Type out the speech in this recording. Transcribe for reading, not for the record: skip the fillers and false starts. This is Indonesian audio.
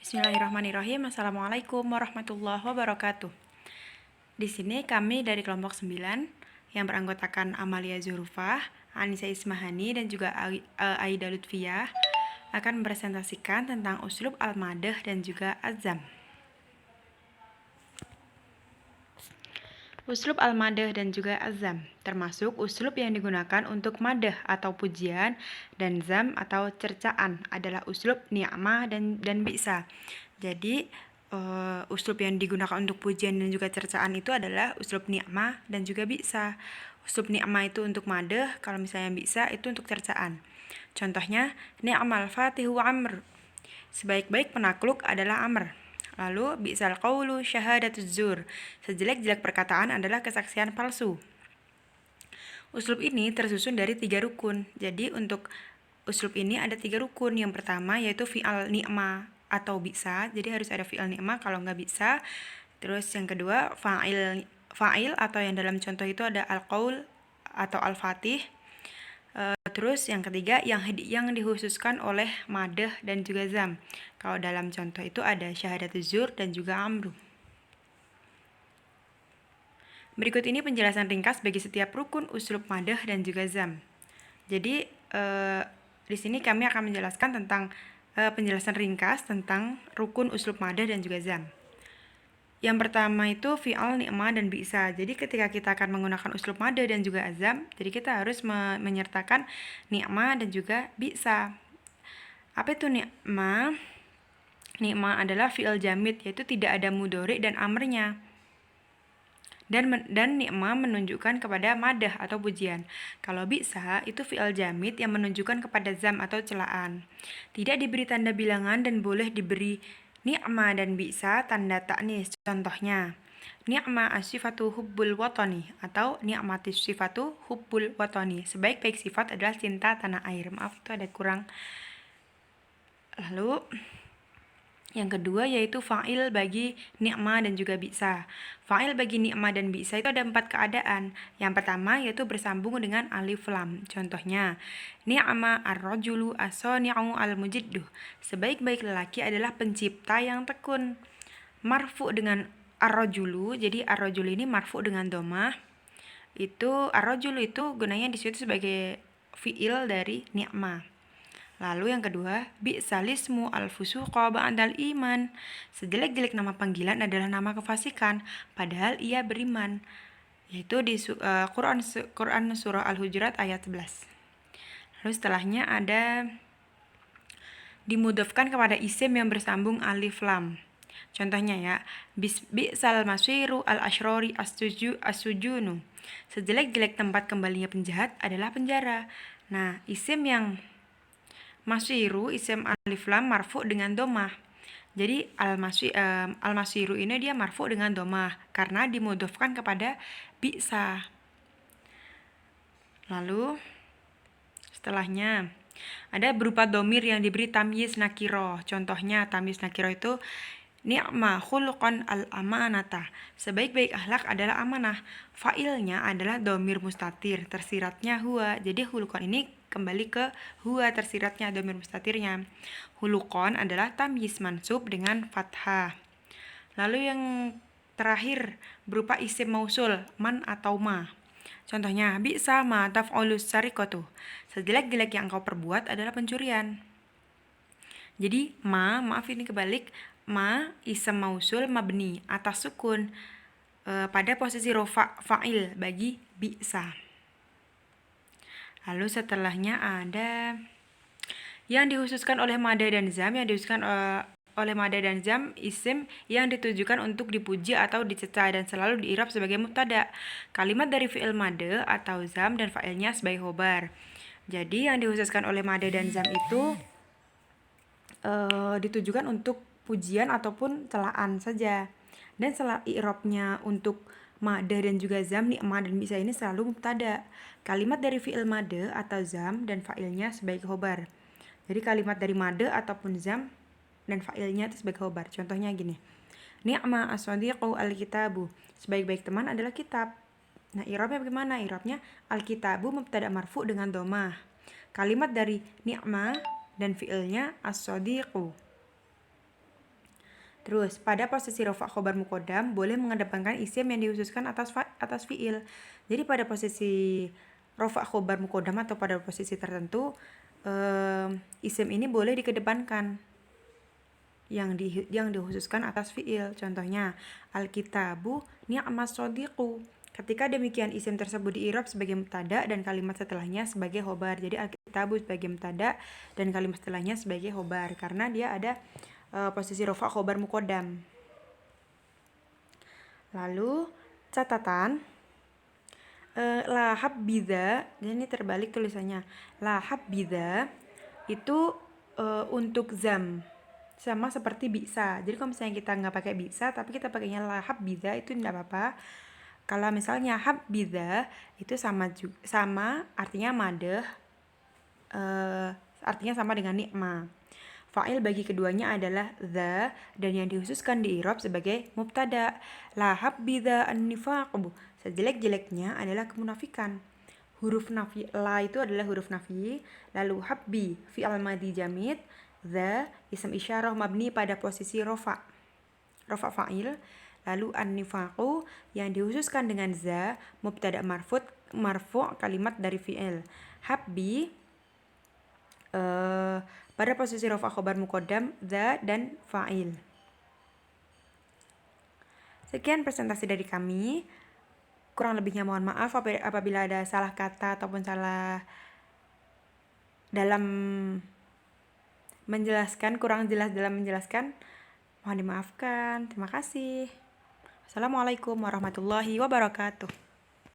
Bismillahirrahmanirrahim. Assalamualaikum warahmatullahi wabarakatuh. Di sini kami dari kelompok 9 yang beranggotakan Amalia Zurufah, Anissa Ismahani, dan juga Aida Lutfiyah akan mempresentasikan tentang uslub al-madah dan juga azam. Uslub al-madah dan juga azam termasuk uslub yang digunakan untuk madah atau pujian, dan zam atau cercaan adalah uslub ni'mah dan bi'sa. Jadi uslub yang digunakan untuk pujian dan juga cercaan itu adalah uslub ni'mah dan juga bi'sa. Uslub ni'mah itu untuk madah, kalau misalnya bi'sa itu untuk cercaan. Contohnya, ni'mal fatihu amr. Sebaik-baik penakluk adalah Amr. Lalu, bi'sal qawlu syahadatuz zur. Sejelek-jelek perkataan adalah kesaksian palsu. Uslub ini tersusun dari 3 rukun. Jadi, untuk uslub ini ada 3 rukun. Yang pertama yaitu fi'al ni'mah atau bi'sa. Jadi, harus ada fi'al ni'mah, kalau nggak bi'sa. Terus yang kedua, fa'il atau yang dalam contoh itu ada al-qaul atau al-fatih. Terus yang ketiga yang dikhususkan oleh madah dan juga zam. Kalau dalam contoh itu ada syahadatuz zur dan juga amru. Berikut ini penjelasan ringkas bagi setiap rukun uslub madah dan juga zam. Jadi di sini kami akan menjelaskan tentang penjelasan ringkas tentang rukun uslub madah dan juga zam. Yang pertama itu fi'al, ni'mah, dan bi'sa. Jadi ketika kita akan menggunakan uslub madah dan juga azam, jadi kita harus menyertakan ni'mah dan juga bi'sa. Apa itu ni'mah? Ni'mah adalah fi'il jamid, yaitu tidak ada mudhari dan amrnya. Dan ni'mah menunjukkan kepada madah atau pujian. Kalau bi'sa itu fi'il jamid yang menunjukkan kepada zam atau celaan. Tidak diberi tanda bilangan dan boleh diberi ni'mah dan bi'sa tanda ta'nis. Contohnya, ni'mah as-sifatu hubbul watani atau ni'matis sifatu hubbul watani. Sebaik-baik sifat adalah cinta tanah air. Maaf, itu ada kurang. Lalu yang kedua yaitu fa'il bagi ni'mah dan juga bi'sa. Fa'il bagi ni'mah dan bi'sa itu ada 4 keadaan. Yang pertama yaitu bersambung dengan alif lam. Contohnya, ni'mah ar-rajulu as-sani'u al-mujidduh. Sebaik-baik lelaki adalah pencipta yang tekun. Marfu dengan ar-rajulu. Jadi ar-rajulu ini marfu dengan domah. Itu ar-rajulu itu gunanya di situ sebagai fi'il dari ni'mah. Lalu yang kedua, bi'salismu al-fusuqa ba'dal iman. Sejelek-jelek nama panggilan adalah nama kefasikan, padahal ia beriman. Yaitu di Quran surah Al-Hujurat ayat 11. Lalu setelahnya ada dimudhafkan kepada isim yang bersambung alif lam. Contohnya ya, bi'sal masiru al-ashrori as-sujunu. Sejelek-jelek tempat kembalinya penjahat adalah penjara. Nah, isim yang masiru, isim alif lam marfu dengan domah. Jadi al-masiru ini dia marfu dengan domah karena dimudhafkan kepada bi'sa. Lalu setelahnya ada berupa domir yang diberi tamyiz nakiro. Contohnya tamyiz nakiro itu ni'ma khuluqan al-amanata. Sebaik-baik akhlak adalah amanah. Fa'ilnya adalah domir mustatir, tersiratnya huwa. Jadi khuluqan ini kembali ke huwa, tersiratnya domir mustatirnya. Khuluqan adalah tamyiz mansub dengan fathah. Lalu yang terakhir berupa isim mausul, man atau ma. Contohnya, bi'sa ma taf'ulus sariqatu. Sejelek-jelek yang engkau perbuat adalah pencurian. Jadi maaf ini kebalik, ma isim mausul mabni atas sukun pada posisi rofa fa'il bagi bi'sa. Lalu setelahnya ada yang dikhususkan oleh madah dan zam. Yang dikhususkan oleh madah dan zam isim yang ditujukan untuk dipuji atau diceca dan selalu diirab sebagai mubtada. Kalimat dari fi'il madah atau zam dan fa'ilnya sebagai khobar. Jadi yang dikhususkan oleh madah dan zam itu ditujukan untuk pujian ataupun celaan saja. Dan i'rabnya untuk madah dan juga zam, ni'mah dan bi'sa ini selalu mubtada. Kalimat dari fi'il madah atau zam dan fa'ilnya sebagai khobar. Jadi kalimat dari madah ataupun zam dan fa'ilnya itu sebagai khobar. Contohnya gini, ni'ma as-sadiqu al-kitabu. Sebaik-baik teman adalah kitab. Nah, i'rabnya bagaimana? I'rabnya al-kitabu mubtada marfu dengan domah. Kalimat dari ni'ma dan fi'ilnya as-sadiqu. Terus, pada posisi rofa khobar muqaddam boleh mengedepankan isim yang dihususkan atas fiil. Jadi pada posisi rofa khobar muqaddam atau pada posisi tertentu, isim ini boleh dikedepankan yang dihususkan atas fiil. Contohnya, al-kitabu ni'mas shodiqu. Ketika demikian isim tersebut diirab sebagai mubtada dan kalimat setelahnya sebagai khobar. Jadi al-kitabu sebagai mubtada dan kalimat setelahnya sebagai khobar karena dia ada posisi rofa khobar muqaddam. Lalu catatan, la habbiza, ini terbalik tulisannya. La habbiza itu untuk zam, sama seperti bisa. Jadi kalau misalnya kita nggak pakai bisa tapi kita pakainya la habbiza itu tidak apa-apa. Kalau misalnya habbiza itu sama artinya madeh, artinya sama dengan nikmah. Fa'il bagi keduanya adalah the dan yang dihususkan di i'rab sebagai mubtada. La habbiza an-nifaq. Sejelek-jeleknya adalah kemunafikan. Huruf nafi la itu adalah huruf nafi, lalu habbi fi'il madhi jamid, the isim isyarah mabni pada posisi rofa fa'il, lalu an-nifaqu yang dihususkan dengan za mubtada marfu' kalimat dari fi'il. Habbi pada posisi rofa khobar muqaddam, za dan fa'il. Sekian presentasi dari kami. Kurang lebihnya mohon maaf apabila ada salah kata ataupun salah dalam menjelaskan, kurang jelas dalam menjelaskan. Mohon dimaafkan. Terima kasih. Assalamualaikum warahmatullahi wabarakatuh.